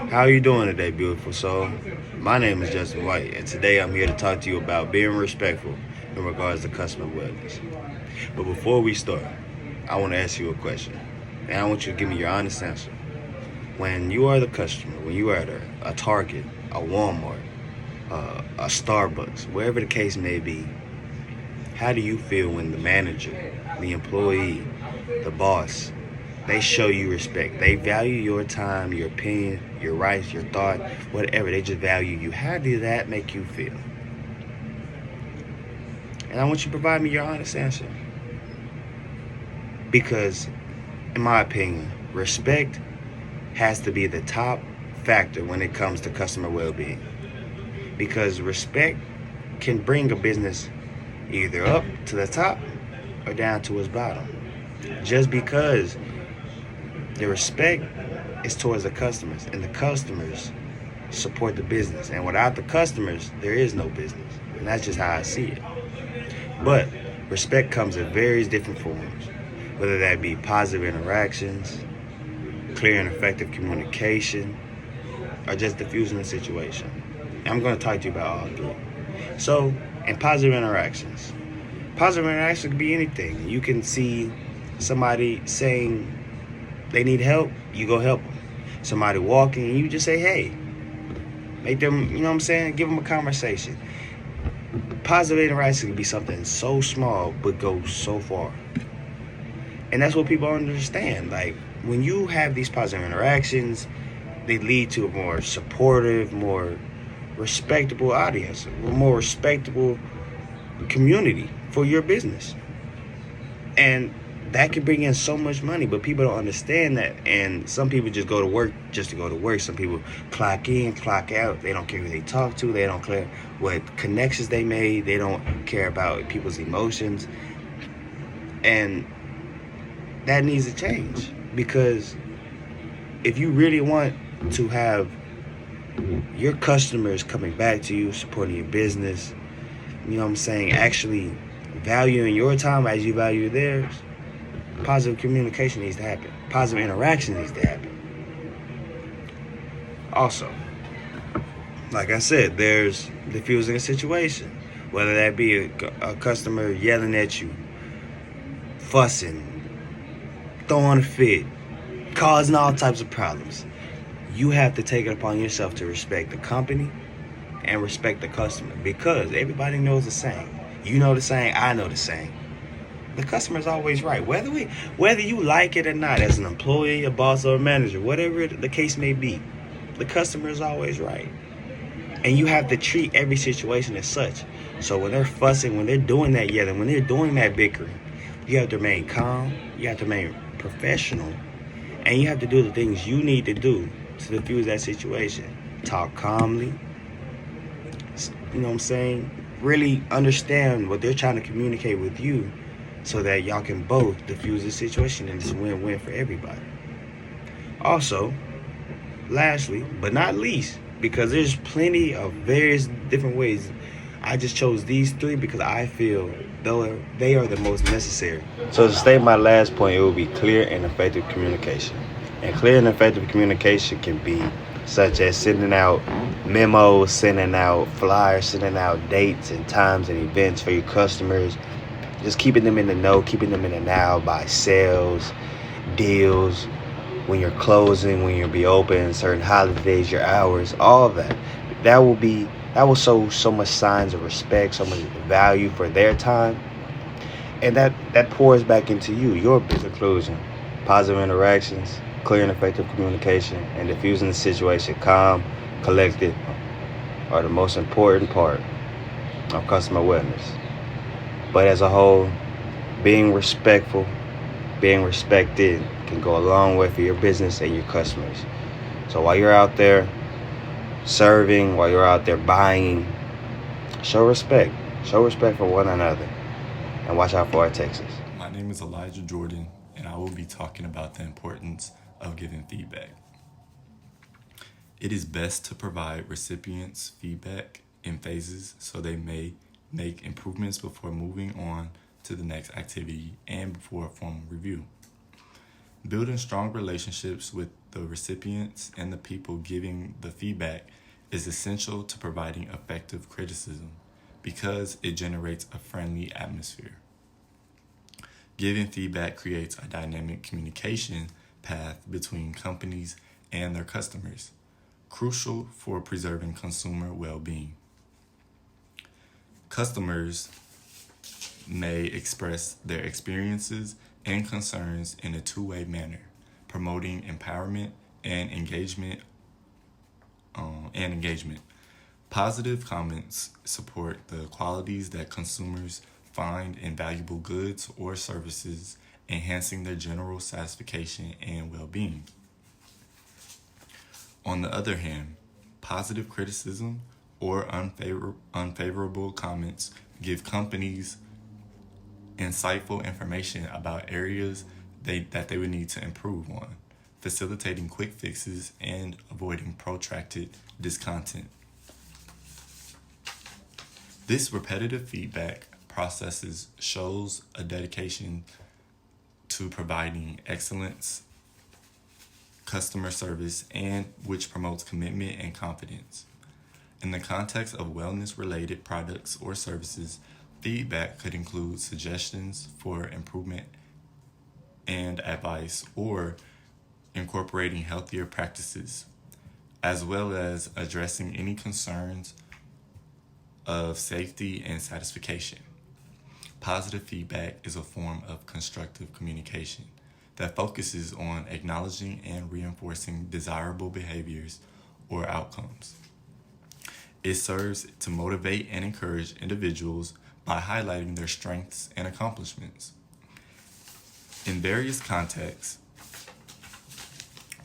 How are you doing today, beautiful soul? My name is Justin White, and today I'm here to talk to you about being respectful in regards to customer wellness. But before we start, I want to ask you a question, and I want you to give me your honest answer. When you are the customer, when you are at a Target, a Walmart, a Starbucks, wherever the case may be, how do you feel when the manager, the employee, the boss, they show you respect? They value your time, your opinion, your rights, your thought, whatever. They just value you. How does that make you feel? And I want you to provide me your honest answer. Because, in my opinion, respect has to be the top factor when it comes to customer well-being. Because respect can bring a business either up to the top or down to its bottom. Just because the respect is towards the customers, and the customers support the business. And without the customers, there is no business. And that's just how I see it. But respect comes in various different forms, whether that be positive interactions, clear and effective communication, or just diffusing the situation. And I'm going to talk to you about all three. So, in positive interactions can be anything. You can see somebody saying they need help, you go help them. Somebody walking, and you just say, hey, make them, you know what I'm saying? Give them a conversation. Positive interaction can be something so small, but go so far. And that's what people understand. Like, when you have these positive interactions, they lead to a more supportive, more respectable audience, a more respectable community for your business. And that can bring in so much money, but people don't understand that. And some people just go to work just to go to work. Some people clock in, clock out. They don't care who they talk to. They don't care what connections they made. They don't care about people's emotions. And that needs to change, because if you really want to have your customers coming back to you, supporting your business, you know what I'm saying, actually valuing your time as you value theirs, positive communication needs to happen. Positive interaction needs to happen. Also, like I said, there's diffusing a situation. Whether that be a customer yelling at you, fussing, throwing a fit, causing all types of problems. You have to take it upon yourself to respect the company and respect the customer, because everybody knows the saying. You know the saying, I know the saying. The customer is always right. Whether you like it or not, as an employee, a boss, or a manager, whatever the case may be, the customer is always right. And you have to treat every situation as such. So when they're fussing, when they're doing that yelling, when they're doing that bickering, you have to remain calm, you have to remain professional, and you have to do the things you need to do to diffuse that situation. Talk calmly, you know what I'm saying? Really understand what they're trying to communicate with you, so that y'all can both diffuse the situation and it's a win-win for everybody. Also, lastly, but not least, because there's plenty of various different ways, I just chose these three because I feel they are the most necessary. So to state my last point, it will be clear and effective communication. And clear and effective communication can be such as sending out memos, sending out flyers, sending out dates and times and events for your customers, just keeping them in the know, keeping them in the now by sales, deals, when you're closing, when you'll be open, certain holidays, your hours, all of that. That will show so much signs of respect, so much value for their time. And that pours back into you, your business. Conclusion: positive interactions, clear and effective communication, and diffusing the situation, calm, collected, are the most important part of customer wellness. But as a whole, being respectful, being respected can go a long way for your business and your customers. So while you're out there serving, while you're out there buying, show respect. Show respect for one another. And watch out for our Texas. My name is Elijah Jordan, and I will be talking about the importance of giving feedback. It is best to provide recipients feedback in phases so they may make improvements before moving on to the next activity and before a formal review. Building strong relationships with the recipients and the people giving the feedback is essential to providing effective criticism because it generates a friendly atmosphere. Giving feedback creates a dynamic communication path between companies and their customers, crucial for preserving consumer well being. Customers may express their experiences and concerns in a two-way manner, promoting empowerment and engagement. And engagement. Positive comments support the qualities that consumers find in valuable goods or services, enhancing their general satisfaction and well-being. On the other hand, positive criticism or unfavorable comments give companies insightful information about areas that they would need to improve on, facilitating quick fixes and avoiding protracted discontent. This repetitive feedback processes shows a dedication to providing excellence customer service and which promotes commitment and confidence. In the context of wellness related products or services, feedback could include suggestions for improvement and advice or incorporating healthier practices, as well as addressing any concerns of safety and satisfaction. Positive feedback is a form of constructive communication that focuses on acknowledging and reinforcing desirable behaviors or outcomes. It serves to motivate and encourage individuals by highlighting their strengths and accomplishments. In various contexts,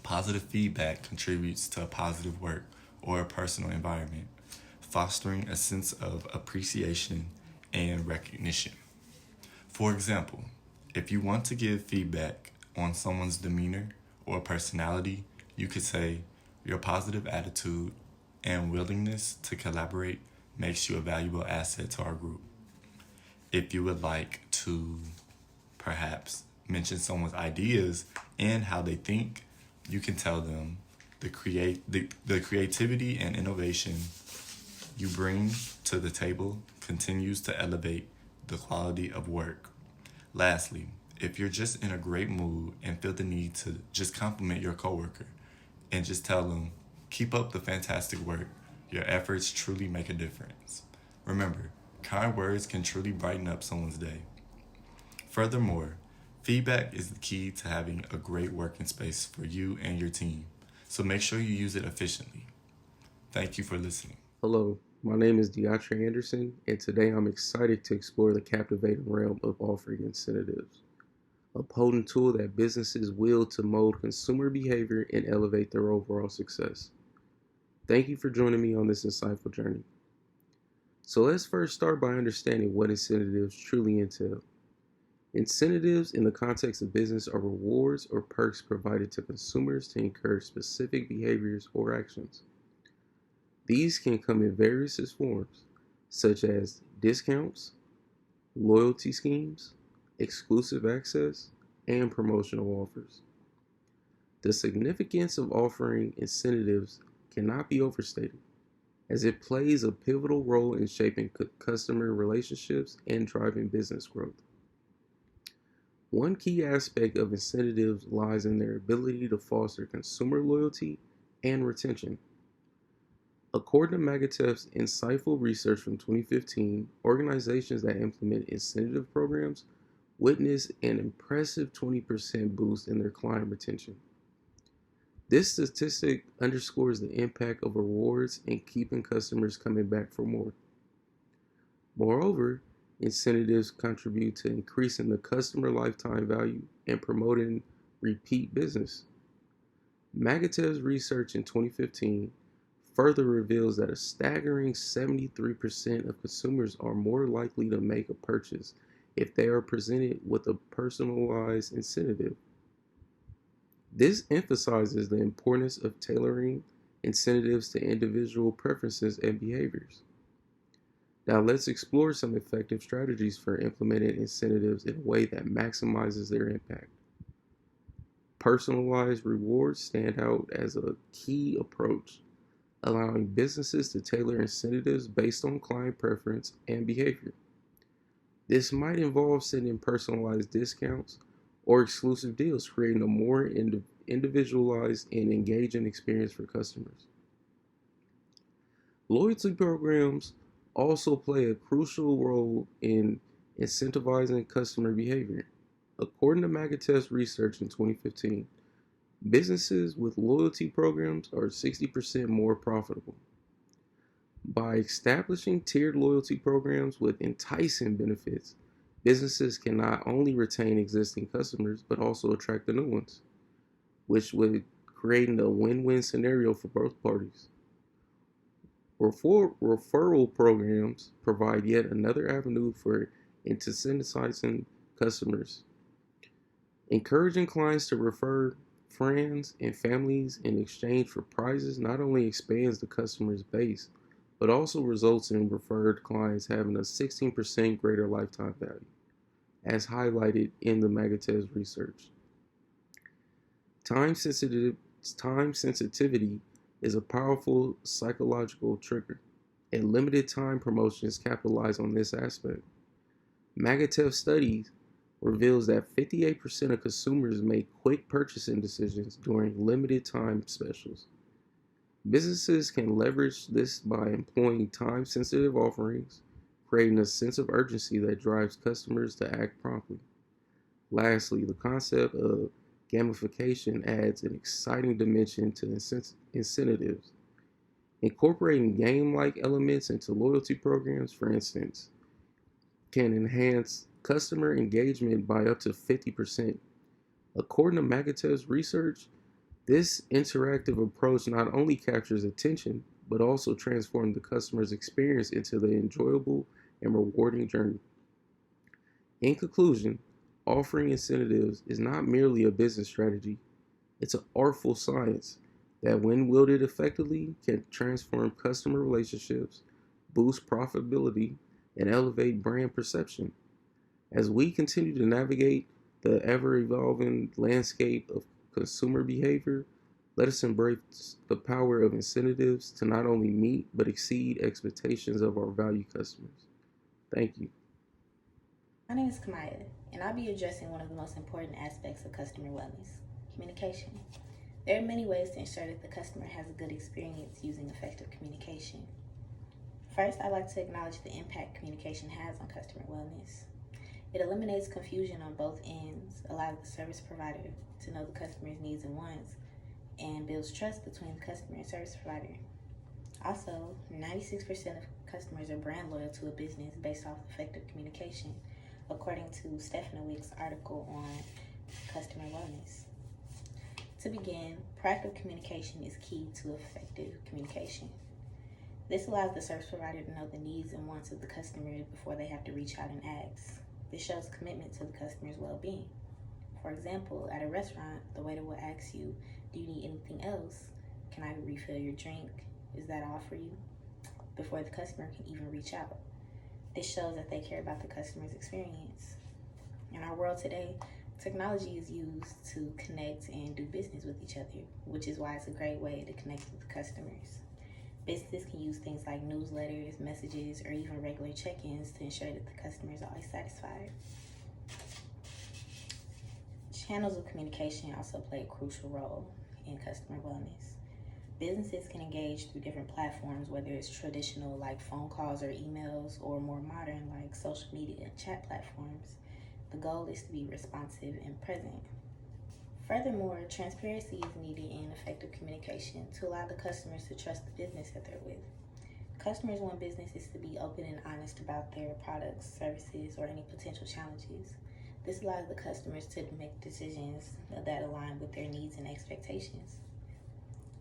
positive feedback contributes to a positive work or a personal environment, fostering a sense of appreciation and recognition. For example, if you want to give feedback on someone's demeanor or personality, you could say, "Your positive attitude and willingness to collaborate makes you a valuable asset to our group." If you would like to perhaps mention someone's ideas and how they think, you can tell them the creativity and innovation you bring to the table continues to elevate the quality of work. Lastly, if you're just in a great mood and feel the need to just compliment your coworker and just tell them, "Keep up the fantastic work. Your efforts truly make a difference." Remember, kind words can truly brighten up someone's day. Furthermore, feedback is the key to having a great working space for you and your team, so make sure you use it efficiently. Thank you for listening. Hello, my name is Deatre Anderson, and today I'm excited to explore the captivating realm of offering incentives, a potent tool that businesses wield to mold consumer behavior and elevate their overall success. Thank you for joining me on this insightful journey. So let's first start by understanding what incentives truly entail. Incentives in the context of business are rewards or perks provided to consumers to encourage specific behaviors or actions. These can come in various forms, such as discounts, loyalty schemes, exclusive access, and promotional offers. The significance of offering incentives cannot be overstated, as it plays a pivotal role in shaping customer relationships and driving business growth. One key aspect of incentives lies in their ability to foster consumer loyalty and retention. According to Magatef's insightful research from 2015, organizations that implement incentive programs witness an impressive 20% boost in their client retention. This statistic underscores the impact of rewards in keeping customers coming back for more. Moreover, incentives contribute to increasing the customer lifetime value and promoting repeat business. Magatef's research in 2015 further reveals that a staggering 73% of consumers are more likely to make a purchase if they are presented with a personalized incentive. This emphasizes the importance of tailoring incentives to individual preferences and behaviors. Now let's explore some effective strategies for implementing incentives in a way that maximizes their impact. Personalized rewards stand out as a key approach, allowing businesses to tailor incentives based on client preference and behavior. This might involve sending personalized discounts or exclusive deals, creating a more individualized and engaging experience for customers. Loyalty programs also play a crucial role in incentivizing customer behavior. According to Magatest research in 2015, businesses with loyalty programs are 60% more profitable. By establishing tiered loyalty programs with enticing benefits, businesses can not only retain existing customers but also attract the new ones, which would create a win-win scenario for both parties. Referral programs provide yet another avenue for incentivizing customers. Encouraging clients to refer friends and families in exchange for prizes not only expands the customer's base, but also results in referred clients having a 16% greater lifetime value, as highlighted in the Magatest research. Time sensitive Time sensitivity is a powerful psychological trigger, and limited time promotions capitalize on this aspect. Magatest studies reveals that 58% of consumers make quick purchasing decisions during limited time specials. Businesses can leverage this by employing time sensitive offerings, creating a sense of urgency that drives customers to act promptly. Lastly, the concept of gamification adds an exciting dimension to incentives. Incorporating game like elements into loyalty programs, for instance, can enhance customer engagement by up to 50%. According to Magatest research, this interactive approach not only captures attention, but also transforms the customer's experience into the enjoyable and rewarding journey. In conclusion, offering incentives is not merely a business strategy, it's an artful science that, when wielded effectively, can transform customer relationships, boost profitability, and elevate brand perception. As we continue to navigate the ever evolving landscape of consumer behavior, let us embrace the power of incentives to not only meet but exceed expectations of our value customers. Thank you. My name is Kamaya, and I'll be addressing one of the most important aspects of customer wellness: communication. There are many ways to ensure that the customer has a good experience using effective communication. First, I'd like to acknowledge the impact communication has on customer wellness. It eliminates confusion on both ends, allows the service provider to know the customer's needs and wants, and builds trust between the customer and service provider. Also, 96% of customers are brand loyal to a business based off effective communication, according to Stefanowick's article on customer wellness. To begin, proactive communication is key to effective communication. This allows the service provider to know the needs and wants of the customer before they have to reach out and ask. This shows commitment to the customer's well-being. For example, at a restaurant, the waiter will ask you, "Do you need anything else? Can I refill your drink? Is that all for you?" before the customer can even reach out. This shows that they care about the customer's experience. In our world today, technology is used to connect and do business with each other, which is why it's a great way to connect with the customers. Businesses can use things like newsletters, messages, or even regular check-ins to ensure that the customer is always satisfied. Channels of communication also play a crucial role in customer wellness. Businesses can engage through different platforms, whether it's traditional like phone calls or emails, or more modern like social media and chat platforms. The goal is to be responsive and present. Furthermore, transparency is needed in effective communication to allow the customers to trust the business that they're with. Customers want businesses to be open and honest about their products, services, or any potential challenges. This allows the customers to make decisions that align with their needs and expectations.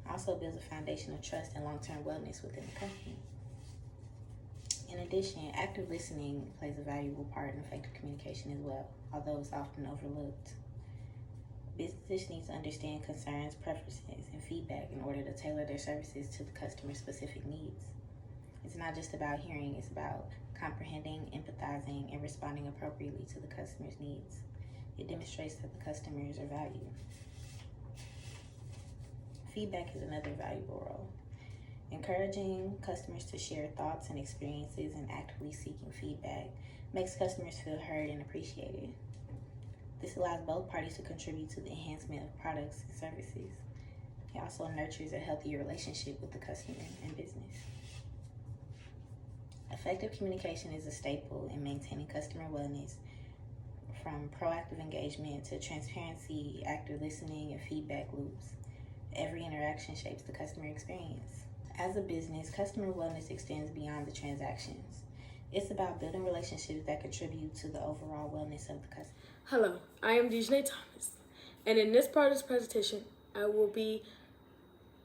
Also builds a foundation of trust and long-term wellness within the company. In addition, active listening plays a valuable part in effective communication as well, although it's often overlooked. Businesses need to understand concerns, preferences, and feedback in order to tailor their services to the customer's specific needs. It's not just about hearing, it's about comprehending, empathizing, and responding appropriately to the customer's needs. It demonstrates that the customers are valued. feedback is another valuable role. Encouraging customers to share thoughts and experiences and actively seeking feedback makes customers feel heard and appreciated. This allows both parties to contribute to the enhancement of products and services. It also nurtures a healthier relationship with the customer and business. Effective communication is a staple in maintaining customer wellness, from proactive engagement to transparency, active listening, and feedback loops. Every interaction shapes the customer experience. As a business, customer wellness extends beyond the transactions. It's about building relationships that contribute to the overall wellness of the customer. Hello, I am Dejanay Thomas, and in this part of this presentation, I will be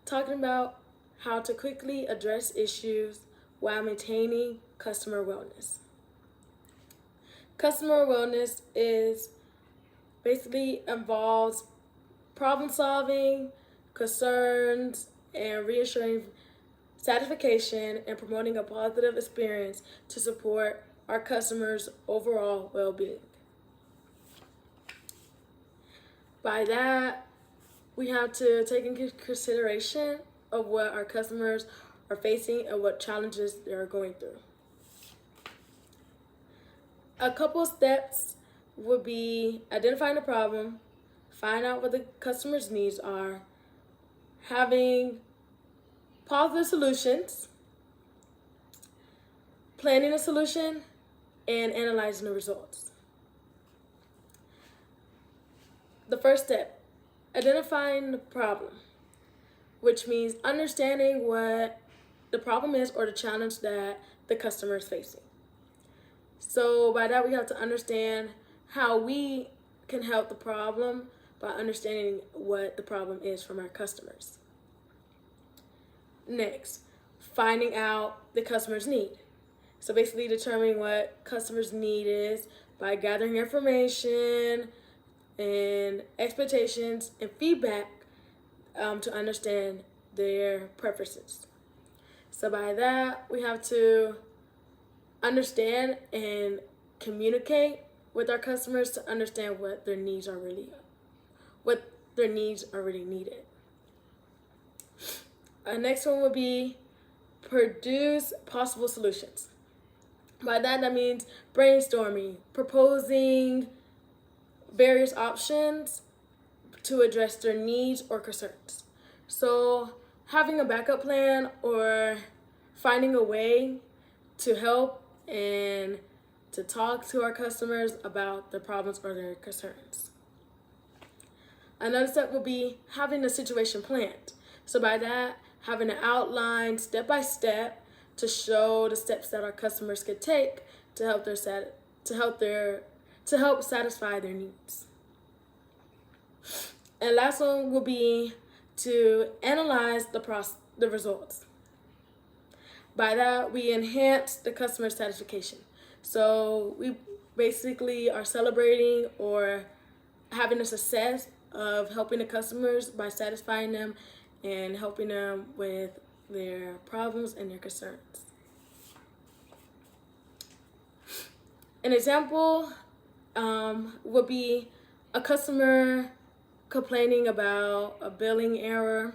talking about how to quickly address issues while maintaining customer wellness. Customer wellness basically involves problem solving, concerns, and reassuring satisfaction and promoting a positive experience to support our customers' overall well-being. By that, we have to take into consideration of what our customers are facing and what challenges they're going through. A couple steps would be identifying the problem, find out what the customer's needs are, having positive solutions, planning a solution, and analyzing the results. The first step, identifying the problem, which means understanding what the problem is or the challenge that the customer is facing. So by that, we have to understand how we can help the problem by understanding what the problem is from our customers. Next, finding out the customer's need. So basically determining what customer's need is by gathering information and expectations and feedback to understand their preferences. So by that, we have to understand and communicate with our customers to understand what their needs are really needed. Next one would be produce possible solutions. By that means brainstorming, proposing various options to address their needs or concerns. So having a backup plan or finding a way to help and to talk to our customers about their problems or their concerns. Another step would be having a situation planned. So by that, having an outline step by step to show the steps that our customers could take to help satisfy their needs. And last one will be to analyze the results. By that, we enhance the customer satisfaction. So we basically are celebrating or having a success of helping the customers by satisfying them and helping them with their problems and their concerns. An example would be a customer complaining about a billing error,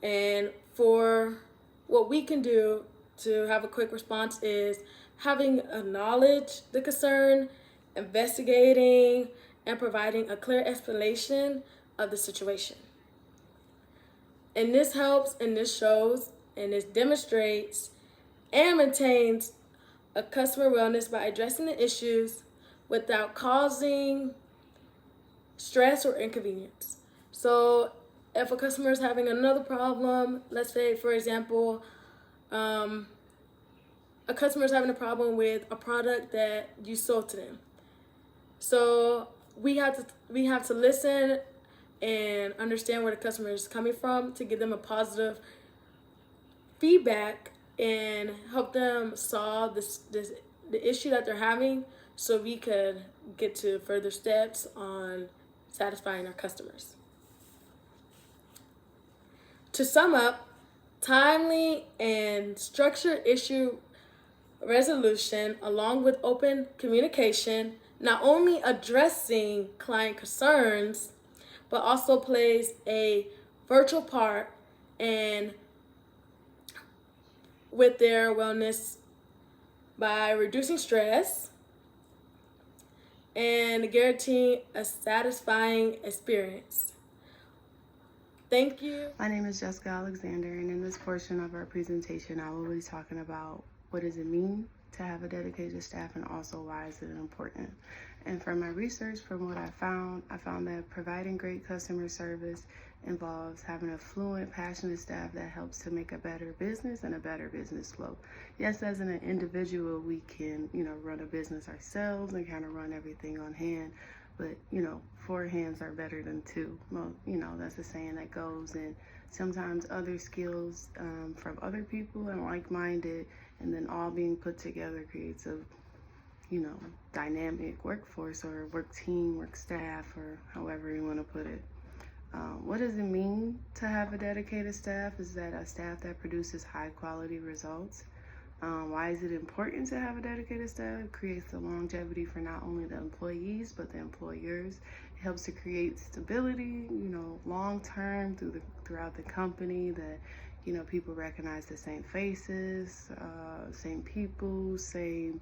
and for what we can do to have a quick response is having acknowledge the concern, investigating, and providing a clear explanation of the situation. And this helps, and this shows, and this demonstrates and maintains a customer wellness by addressing the issues without causing stress or inconvenience. So if a customer is having another problem, let's say, for example, a customer is having a problem with a product that you sold to them. So we have to listen and understand where the customer is coming from to give them a positive feedback and help them solve the issue that they're having, so we could get to further steps on satisfying our customers. To sum up, timely and structured issue resolution along with open communication not only addressing client concerns, but also plays a virtual part and with their wellness by reducing stress and guaranteeing a satisfying experience. Thank you. My name is Jessica Alexander, and in this portion of our presentation, I will be talking about what does it mean to have a dedicated staff and also why is it important. And from my research, from what I found that providing great customer service involves having a fluent, passionate staff that helps to make a better business and a better business flow. Yes, as an individual, we can, run a business ourselves and kind of run everything on hand. But, 4 hands are better than 2. Well, that's a saying that goes. And sometimes other skills from other people and like-minded, and then all being put together creates a, dynamic workforce or work team, work staff, or however you want to put it. What does it mean to have a dedicated staff? Is that a staff that produces high-quality results? Why is it important to have a dedicated staff? It creates the longevity for not only the employees, but the employers. It helps to create stability, long-term throughout the company, that, people recognize the same faces, same people, same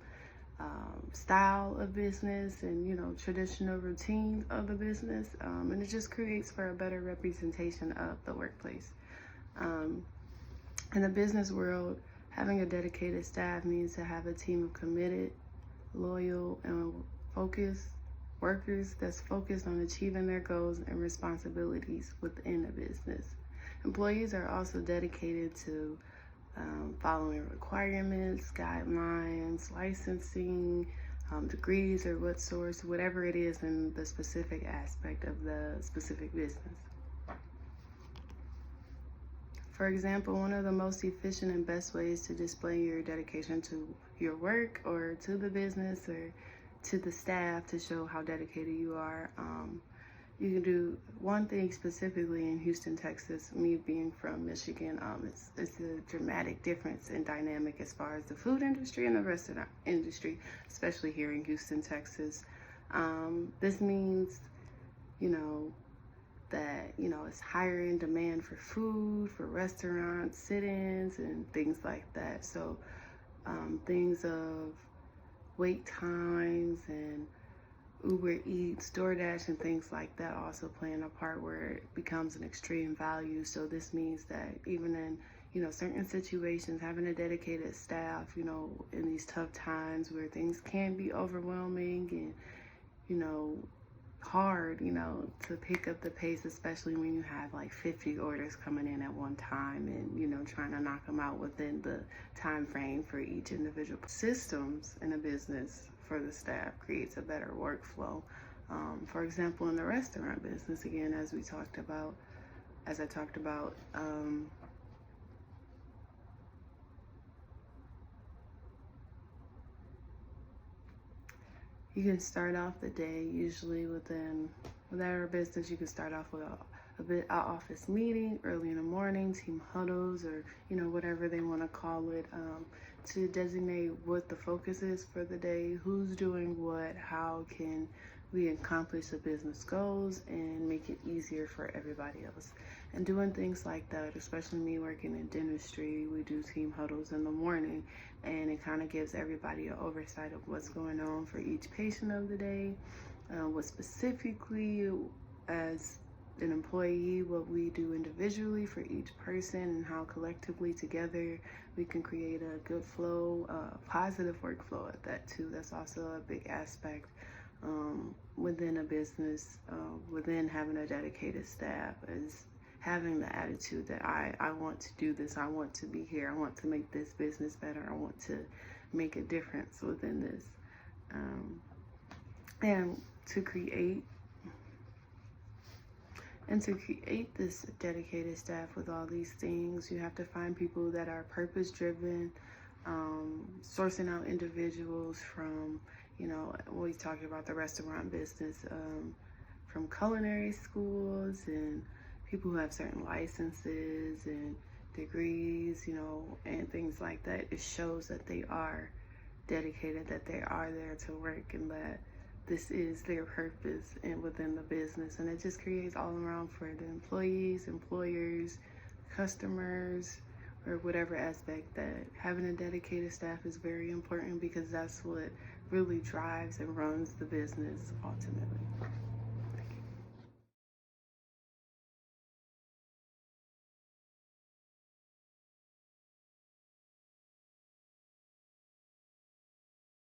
style of business and, traditional routine of the business. And it just creates for a better representation of the workplace. In the business world, having a dedicated staff means to have a team of committed, loyal, and focused workers that's focused on achieving their goals and responsibilities within the business. Employees are also dedicated to following requirements, guidelines, licensing, degrees or whatever it is in the specific aspect of the specific business. For example, one of the most efficient and best ways to display your dedication to your work or to the business or to the staff to show how dedicated you are, you can do one thing specifically in Houston, Texas. Me being from Michigan, it's a dramatic difference in dynamic as far as the food industry and the restaurant industry, especially here in Houston, Texas. This means, that, it's higher in demand for food, for restaurants, sit-ins, and things like that. So things of wait times and Uber Eats, DoorDash, and things like that also playing a part where it becomes an extreme value. So this means that even in, certain situations, having a dedicated staff, in these tough times where things can be overwhelming and, hard, to pick up the pace, especially when you have like 50 orders coming in at one time and, trying to knock them out within the time frame for each individual. Systems in a business for the staff creates a better workflow. For example, in the restaurant business, again, as I talked about, you can start off the day usually within whatever business. You can start off with an office meeting early in the morning, team huddles, or whatever they want to call it, to designate what the focus is for the day, who's doing what, how can we accomplish the business goals and make it easier for everybody else. And doing things like that, especially me working in dentistry, we do team huddles in the morning, and it kind of gives everybody an oversight of what's going on for each patient of the day, what specifically as an employee, what we do individually for each person, and how collectively together we can create a good flow, positive workflow at that too. That's also a big aspect within a business, within having a dedicated staff, is having the attitude that I want to do this, I want to be here, I want to make this business better, I want to make a difference within this. And to create this dedicated staff with all these things, you have to find people that are purpose-driven, sourcing out individuals from, we talked about the restaurant business, from culinary schools and people who have certain licenses and degrees, and things like that. It shows that they are dedicated, that they are there to work, and that this is their purpose and within the business, and it just creates all around for the employees, employers, customers, or whatever aspect, that having a dedicated staff is very important, because that's what really drives and runs the business ultimately.